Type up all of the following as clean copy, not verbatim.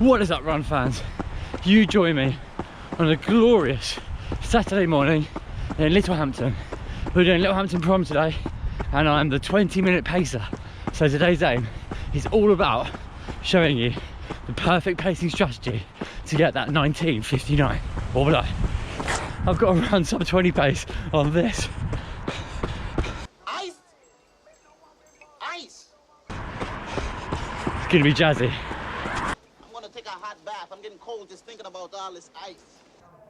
What is up, run fans? You join me on a glorious Saturday morning in Littlehampton. We're doing Littlehampton Prom today, and I'm the 20-minute pacer. So today's aim is all about showing you the perfect pacing strategy to get that 19:59 or below. I've got to run sub 20 pace on this. Ice! Ice! It's gonna be jazzy. I'm gonna take a hot bath. I'm getting cold just thinking about all this ice.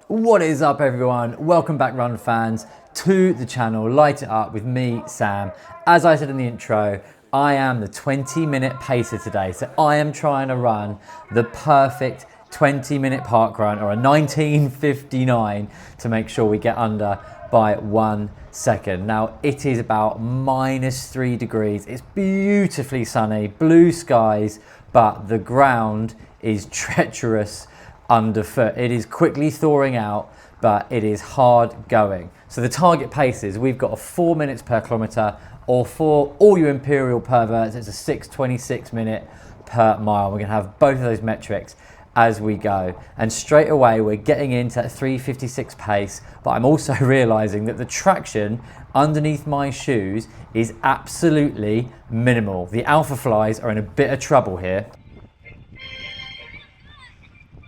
What is up, everyone? Welcome back, run fans, to the channel. Light it up with me, Sam. As I said in the intro, I am the 20-minute pacer today. So I am trying to run the perfect 20-minute park run, or a 19:59, to make sure we get under by 1 second. Now it is about -3 degrees. It's beautifully sunny, blue skies, but the ground is treacherous underfoot. It is quickly thawing out, but it is hard going. So the target paces, we've got a 4 minutes per kilometre, or for all you imperial perverts, it's a 6:26 minute per mile. We're going to have both of those metrics as we go, and straight away we're getting into that 3:56 pace, but I'm also realizing that the traction underneath my shoes is absolutely minimal. The Alphaflys are in a bit of trouble here.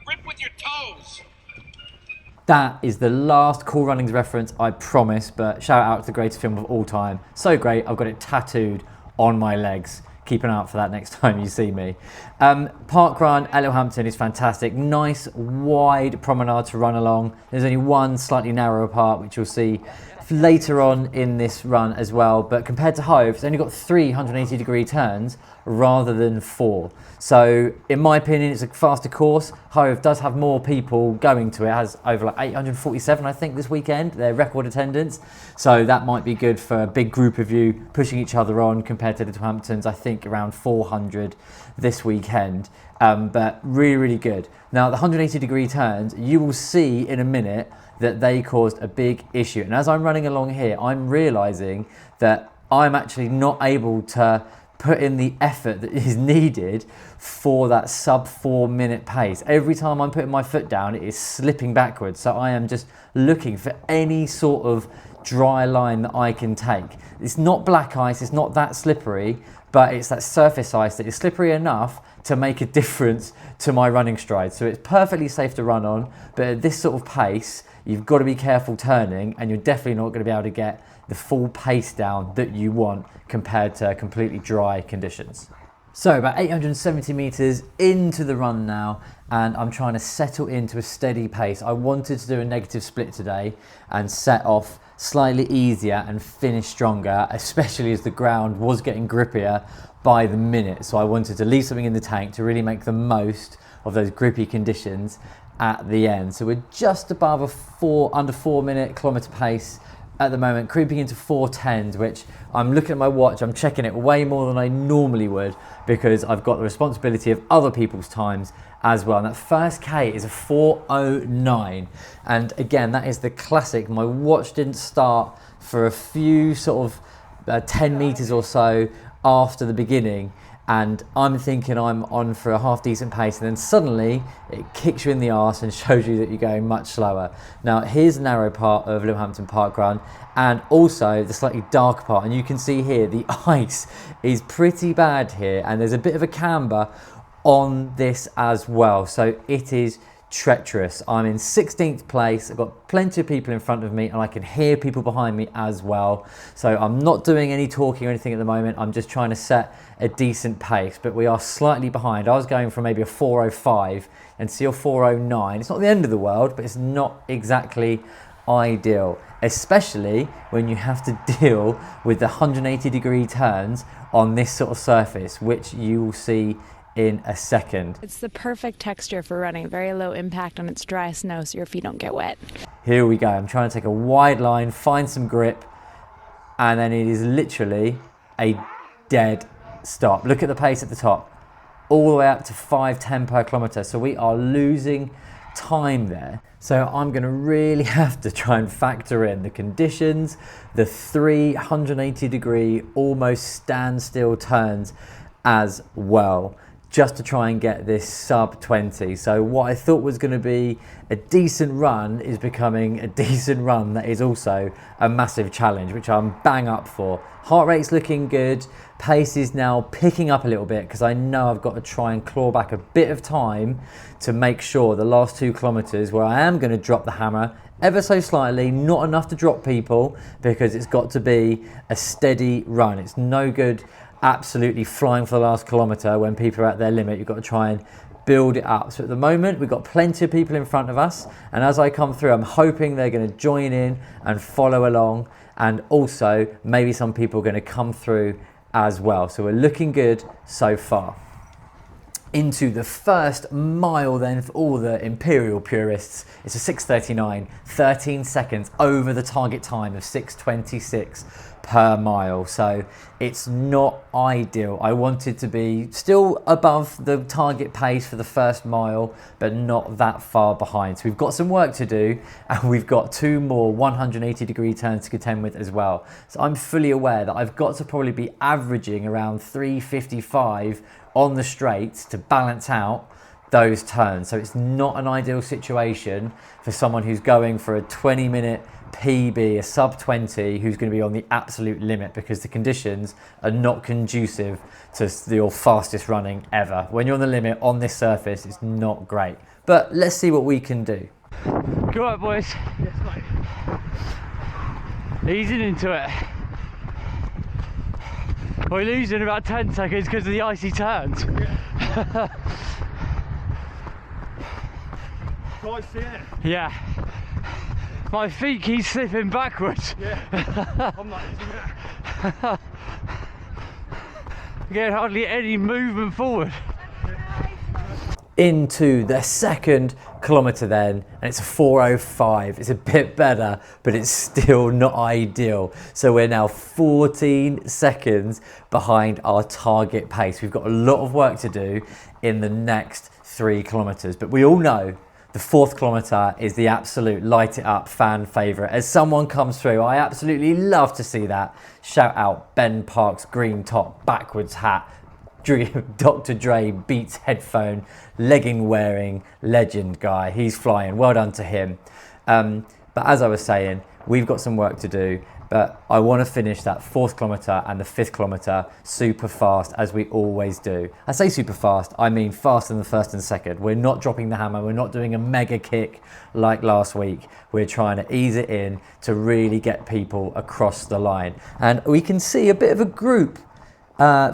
Grip with your toes! That is the last Cool Runnings reference, I promise, but shout out to the greatest film of all time. So great, I've got it tattooed on my legs. Keep an eye out for that next time you see me. Parkrun at Littlehampton is fantastic. Nice wide promenade to run along. There's only one slightly narrower part, which you'll see later on in this run as well. But compared to Hove, it's only got 3 180-degree turns rather than 4. So in my opinion, it's a faster course. Hove does have more people going to it. It has over like 847, I think, this weekend, their record attendance. So that might be good for a big group of you pushing each other on, compared to Littlehampton's, I think, around 400 this weekend. But really, really good. Now, the 180-degree turns, you will see in a minute that they caused a big issue. And as I'm running along here, I'm realizing that I'm actually not able to put in the effort that is needed for that sub 4 minute pace. Every time I'm putting my foot down, it is slipping backwards. So I am just looking for any sort of dry line that I can take. It's not black ice, it's not that slippery, but it's that surface ice that is slippery enough to make a difference to my running stride. So it's perfectly safe to run on, but at this sort of pace, you've got to be careful turning, and you're definitely not going to be able to get the full pace down that you want compared to completely dry conditions. So about 870 meters into the run now, and I'm trying to settle into a steady pace. I wanted to do a negative split today and set off slightly easier and finish stronger, especially as the ground was getting grippier by the minute. So I wanted to leave something in the tank to really make the most of those grippy conditions at the end. So we're just above a under 4 minute kilometre pace at the moment, creeping into 4:10s, which I'm looking at my watch, I'm checking it way more than I normally would, because I've got the responsibility of other people's times as well. And that first K is a 4:09. And again, that is the classic. My watch didn't start for a few sort of 10 meters or so after the beginning, and I'm thinking I'm on for a half decent pace, and then suddenly it kicks you in the arse and shows you that you're going much slower. Now here's the narrow part of Littlehampton Parkrun, and also the slightly dark part, and you can see here the ice is pretty bad here, and there's a bit of a camber on this as well, so it is treacherous. I'm in 16th place. I've got plenty of people in front of me, and I can hear people behind me as well. So I'm not doing any talking or anything at the moment. I'm just trying to set a decent pace, but we are slightly behind. I was going from maybe a 4:05 and see a 4:09. It's not the end of the world, but it's not exactly ideal, especially when you have to deal with the 180-degree turns on this sort of surface, which you will see in a second. It's the perfect texture for running, very low impact on its dry snow so your feet don't get wet. Here we go. I'm trying to take a wide line, find some grip, and then it is literally a dead stop. Look at the pace at the top, all the way up to 5:10 per kilometre. So we are losing time there. So I'm going to really have to try and factor in the conditions, the 380-degree almost standstill turns as well. just to try and get this sub 20. So what I thought was going to be a decent run is becoming a decent run that is also a massive challenge, which I'm bang up for. Heart rate's looking good, pace is now picking up a little bit because I know I've got to try and claw back a bit of time to make sure the last 2 kilometers where I am going to drop the hammer ever so slightly, not enough to drop people, because it's got to be a steady run. It's no good absolutely flying for the last kilometre when people are at their limit. You've got to try and build it up. So at the moment we've got plenty of people in front of us, and as I come through I'm hoping they're going to join in and follow along, and also maybe some people are going to come through as well. So we're looking good so far. Into the first mile then for all the Imperial purists. It's a 6:39, 13 seconds over the target time of 6:26 per mile. So it's not ideal. I wanted to be still above the target pace for the first mile, but not that far behind. So we've got some work to do, and we've got 2 more 180-degree turns to contend with as well. So I'm fully aware that I've got to probably be averaging around 3:55 on the straights to balance out those turns. So it's not an ideal situation for someone who's going for a 20-minute PB, a sub 20, who's going to be on the absolute limit, because the conditions are not conducive to your fastest running ever. When you're on the limit on this surface, it's not great. But let's see what we can do. Go on, boys. Yes, mate. Easing into it. We're losing about 10 seconds because of the icy turns. Yeah. Guys, seeing it? Yeah. My feet keep slipping backwards. Yeah. I'm not easing it. Getting hardly any movement forward. Into the second kilometre then, and it's a 4:05. It's a bit better, but it's still not ideal. So we're now 14 seconds behind our target pace. We've got a lot of work to do in the next 3 kilometres, but we all know the 4th kilometre is the absolute light it up fan favourite. As someone comes through, I absolutely love to see that. Shout out Ben Park's green top, backwards hat, Dr. Dre Beats headphone, legging wearing legend guy. He's flying, well done to him. But as I was saying, we've got some work to do, but I want to finish that 4th kilometre and the 5th kilometre super fast, as we always do. I say super fast, I mean faster than the 1st and 2nd. We're not dropping the hammer, we're not doing a mega kick like last week. We're trying to ease it in to really get people across the line. And we can see a bit of a group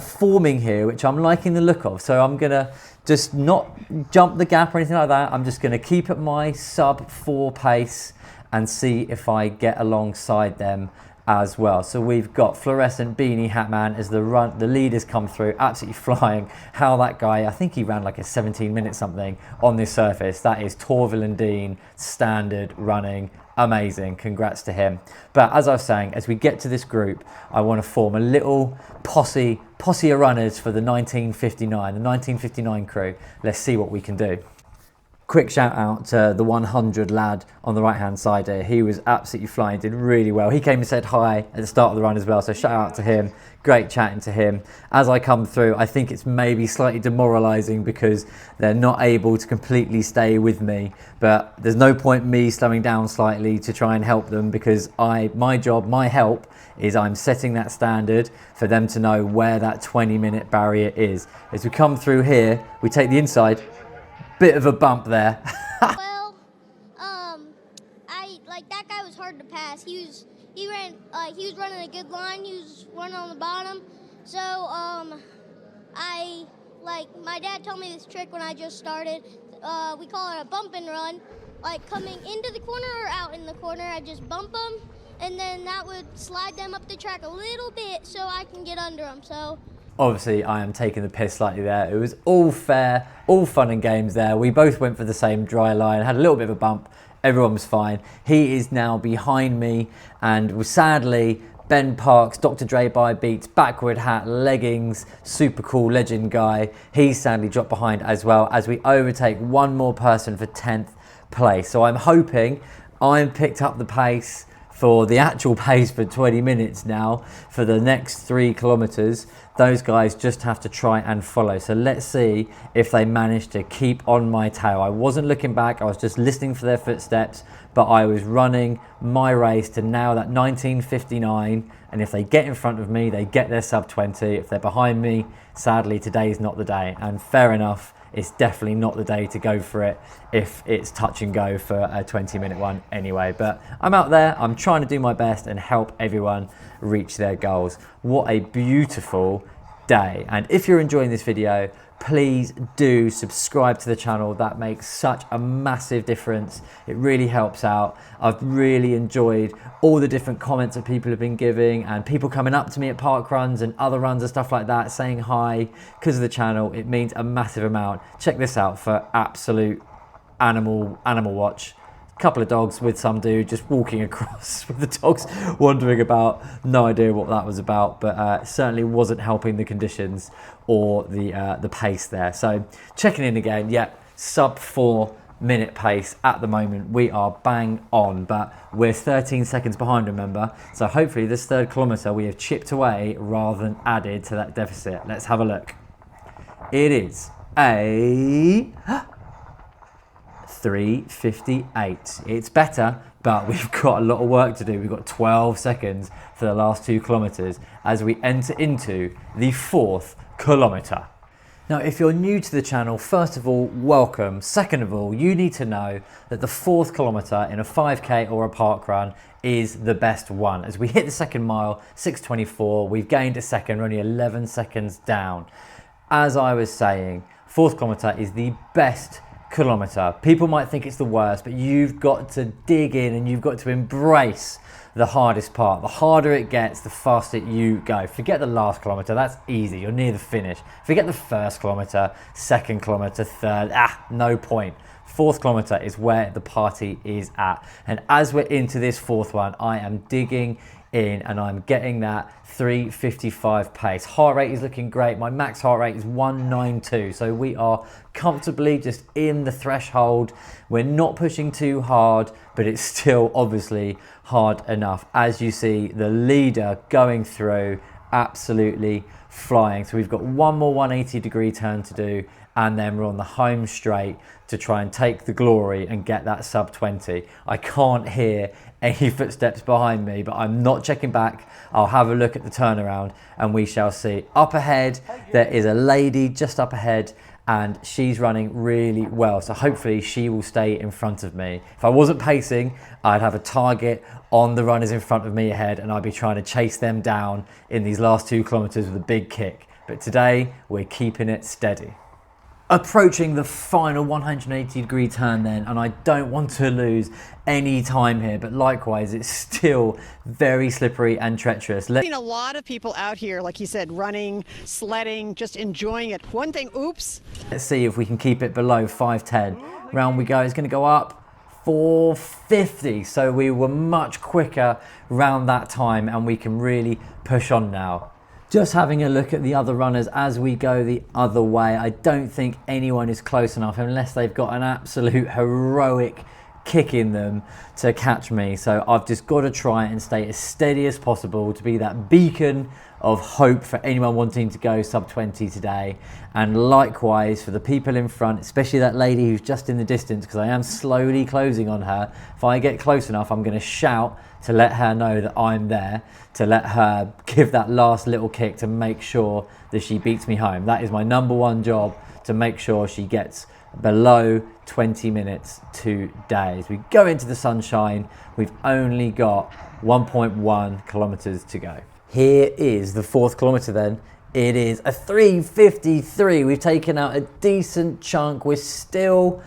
forming here, which I'm liking the look of. So I'm gonna just not jump the gap or anything like that. I'm just gonna keep at my sub 4 pace and see if I get alongside them as well. So we've got Fluorescent Beanie Hat Man as the leaders come through, absolutely flying. How that guy, I think he ran like a 17-minute something on this surface. That is Torvill and Dean standard running. Amazing, congrats to him. But as I was saying, as we get to this group, I want to form a little posse of runners for the 1959 crew. Let's see what we can do. Quick shout out to the 100 lad on the right hand side here. He was absolutely flying, did really well. He came and said hi at the start of the run as well, so shout out to him. Great chatting to him. As I come through, I think it's maybe slightly demoralizing because they're not able to completely stay with me, but there's no point me slowing down slightly to try and help them, because my job, my help is I'm setting that standard for them to know where that 20-minute barrier is. As we come through here, we take the inside. Bit of a bump there. Well, that guy was hard to pass. He was running a good line. He was running on the bottom. So, my dad told me this trick when I just started. We call it a bump and run. Like coming into the corner or out in the corner, I just bump them, and then that would slide them up the track a little bit so I can get under them. So. Obviously, I am taking the piss slightly there. It was all fair, all fun and games there. We both went for the same dry line, had a little bit of a bump. Everyone was fine. He is now behind me, and sadly, Ben Parks, Dr. Dre by Beats, backward hat, leggings, super cool legend guy. He sadly dropped behind as well, as we overtake one more person for 10th place. So I'm hoping I'm picked up the pace for the actual pace for 20 minutes now for the next 3 kilometers. Those guys just have to try and follow. So let's see if they manage to keep on my tail. I wasn't looking back, I was just listening for their footsteps, but I was running my race to now that 19:59, and if they get in front of me, they get their sub 20. If they're behind me, sadly today is not the day, and fair enough, it's definitely not the day to go for it if it's touch and go for a 20-minute one anyway. But I'm out there, I'm trying to do my best and help everyone reach their goals. What a beautiful day. And if you're enjoying this video, please do subscribe to the channel. That makes such a massive difference. It really helps out. I've really enjoyed all the different comments that people have been giving, and people coming up to me at park runs and other runs and stuff like that saying hi because of the channel. It means a massive amount. Check this out for absolute animal watch. Couple of dogs with some dude just walking across with the dogs wandering about. No idea what that was about, but certainly wasn't helping the conditions or the pace there. So checking in again, yeah, sub 4 minute pace at the moment. We are bang on, but we're 13 seconds behind, remember. So hopefully this 3rd kilometer we have chipped away rather than added to that deficit. Let's have a look. It is a 3:58. It's better, but we've got a lot of work to do. We've got 12 seconds for the last 2 kilometers as we enter into the 4th kilometer. Now, if you're new to the channel, first of all, welcome. Second of all, you need to know that the 4th kilometer in a 5K or a park run is the best one. As we hit the 2nd mile, 6:24, we've gained a second, we're only 11 seconds down. As I was saying, 4th kilometer is the best kilometer. People might think it's the worst, but you've got to dig in and you've got to embrace the hardest part. The harder it gets, the faster you go. Forget the last kilometer, that's easy, you're near the finish. Forget the 1st kilometer, 2nd kilometer, 3rd, no point. 4th kilometer is where the party is at. And as we're into this 4th one, I am digging in and I'm getting that 3:55 pace. Heart rate is looking great. My max heart rate is 192. So we are comfortably just in the threshold. We're not pushing too hard, but it's still obviously hard enough. As you see, the leader going through, absolutely flying. So we've got one more 180-degree turn to do, and then we're on the home straight to try and take the glory and get that sub 20. I can't hear any footsteps behind me, but I'm not checking back. I'll have a look at the turnaround and we shall see. Up ahead, there is a lady just up ahead and she's running really well. So hopefully she will stay in front of me. If I wasn't pacing, I'd have a target on the runners in front of me ahead and I'd be trying to chase them down in these last 2 kilometers with a big kick. But today, we're keeping it steady. Approaching the final 180-degree turn then, and I don't want to lose any time here, but likewise it's still very slippery and treacherous. I've seen a lot of people out here, like you said, running, sledding, just enjoying it. One thing, oops. Let's see if we can keep it below 5:10. Round we go, it's going to go up 4:50, so we were much quicker round that time and we can really push on now. Just having a look at the other runners as we go the other way. I don't think anyone is close enough unless they've got an absolute heroic kick in them to catch me. So I've just got to try and stay as steady as possible to be that beacon of hope for anyone wanting to go sub 20 today. And likewise for the people in front, especially that lady who's just in the distance, because I am slowly closing on her. If I get close enough, I'm going to shout to let her know that I'm there, to let her give that last little kick to make sure that she beats me home. That is my #1 job, to make sure she gets below 20 minutes today. As we go into the sunshine, we've only got 1.1 kilometers to go. Here is the 4th kilometer then. It is a 3:53. We've taken out a decent chunk. We're still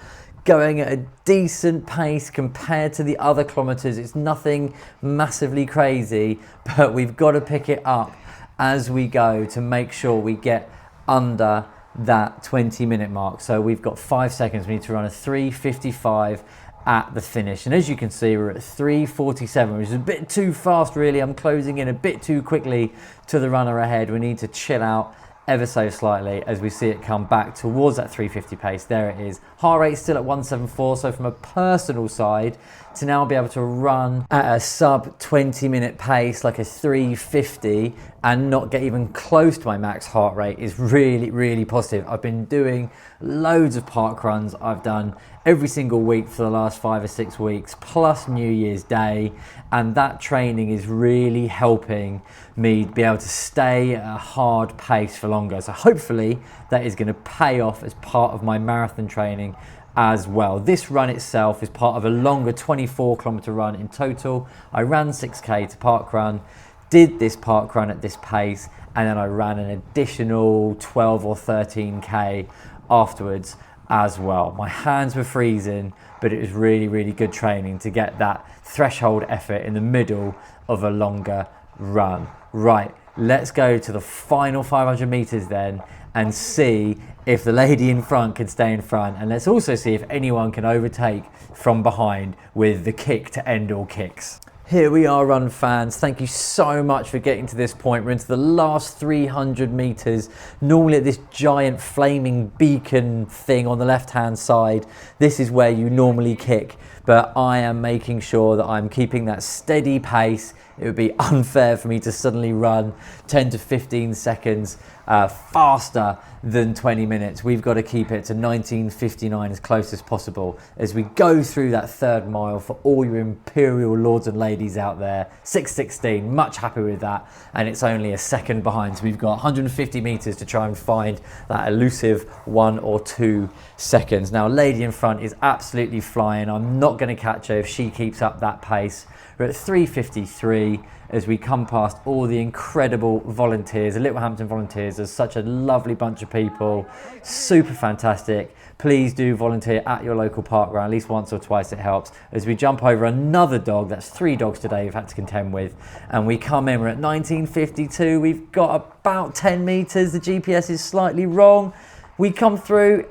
going at a decent pace compared to the other kilometers. It's nothing massively crazy, but we've got to pick it up as we go to make sure we get under that 20-minute mark. So we've got 5 seconds. We need to run a 3:55 at the finish. And as you can see, we're at 3:47, which is a bit too fast really. I'm closing in a bit too quickly to the runner ahead. We need to chill out ever so slightly as we see it come back towards that 350 pace. There it is. Heart rate still at 174, so from a personal side, to now be able to run at a sub 20-minute pace like a 350 and not get even close to my max heart rate is really, really positive. I've been doing loads of park runs. I've done every single week for the last 5 or 6 weeks, plus New Year's Day, and that training is really helping me be able to stay at a hard pace for longer. So hopefully that is going to pay off as part of my marathon training as well. This run itself is part of a longer 24-kilometer run in total. I ran 6K to Parkrun, did this Parkrun at this pace, and then I ran an additional 12 or 13K afterwards as well. My hands were freezing, but it was really, really good training to get that threshold effort in the middle of a longer run. Right, let's go to the final 500 meters then and see if the lady in front can stay in front, and let's also see if anyone can overtake from behind with the kick to end all kicks. Here we are, run fans. Thank you so much for getting to this point. We're into the last 300 meters. Normally at this giant flaming beacon thing on the left-hand side, this is where you normally kick, but I am making sure that I'm keeping that steady pace. It would be unfair for me to suddenly run 10 to 15 seconds faster than 20 minutes. We've got to keep it to 19:59 as close as possible as we go through that third mile. For all your imperial lords and ladies out there, 6:16, much happy with that, and it's only a second behind, so we've got 150 meters to try and find that elusive 1 or 2 seconds. Now lady in front is absolutely flying. I'm not going to catch her if she keeps up that pace. We're at 3:53 as we come past all the incredible volunteers. The Littlehampton volunteers are such a lovely bunch of people, super fantastic. Please do volunteer at your local park run, at least once or twice, it helps. As we jump over another dog, that's 3 dogs today we've had to contend with, and we come in, we're at 19:52, we've got about 10 meters, the GPS is slightly wrong. We come through,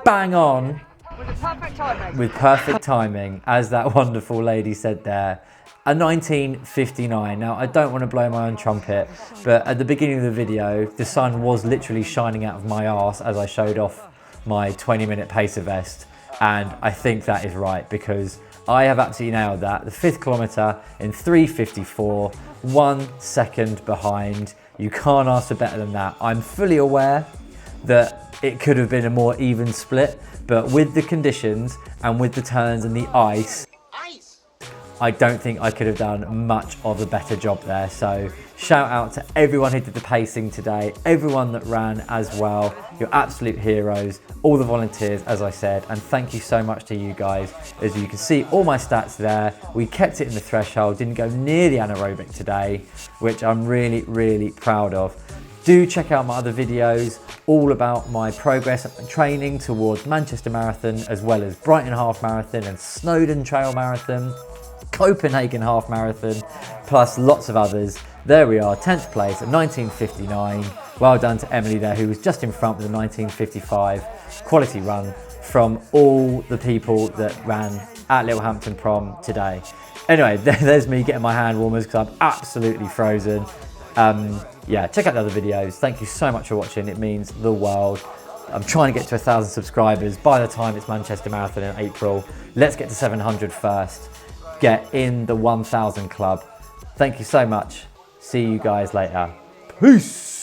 bang on, with perfect timing, as that wonderful lady said there. A 19:59. Now I don't want to blow my own trumpet, but at the beginning of the video the sun was literally shining out of my arse as I showed off my 20-minute pacer vest, and I think that is right because I have absolutely nailed that. The 5th kilometer in 3:54, 1 second behind. You can't ask for better than that. I'm fully aware that it could have been a more even split, but with the conditions and with the turns and the ice, I don't think I could have done much of a better job there. So shout out to everyone who did the pacing today, everyone that ran as well. You're absolute heroes, all the volunteers, as I said, and thank you so much to you guys. As you can see, all my stats there. We kept it in the threshold, didn't go near the anaerobic today, which I'm really, really proud of. Do check out my other videos, all about my progress and training towards Manchester Marathon, as well as Brighton Half Marathon and Snowdon Trail Marathon, Copenhagen Half Marathon, plus lots of others. There we are, 10th place at 19:59. Well done to Emily there, who was just in front with a 19:55 quality run from all the people that ran at Littlehampton Prom today. Anyway, there's me getting my hand warmers because I'm absolutely frozen. Yeah, check out the other videos. Thank you so much for watching. It means the world. I'm trying to get to 1,000 subscribers by the time it's Manchester Marathon in April. Let's get to 700 first. Get in the 1,000 club. Thank you so much. See you guys later. Peace.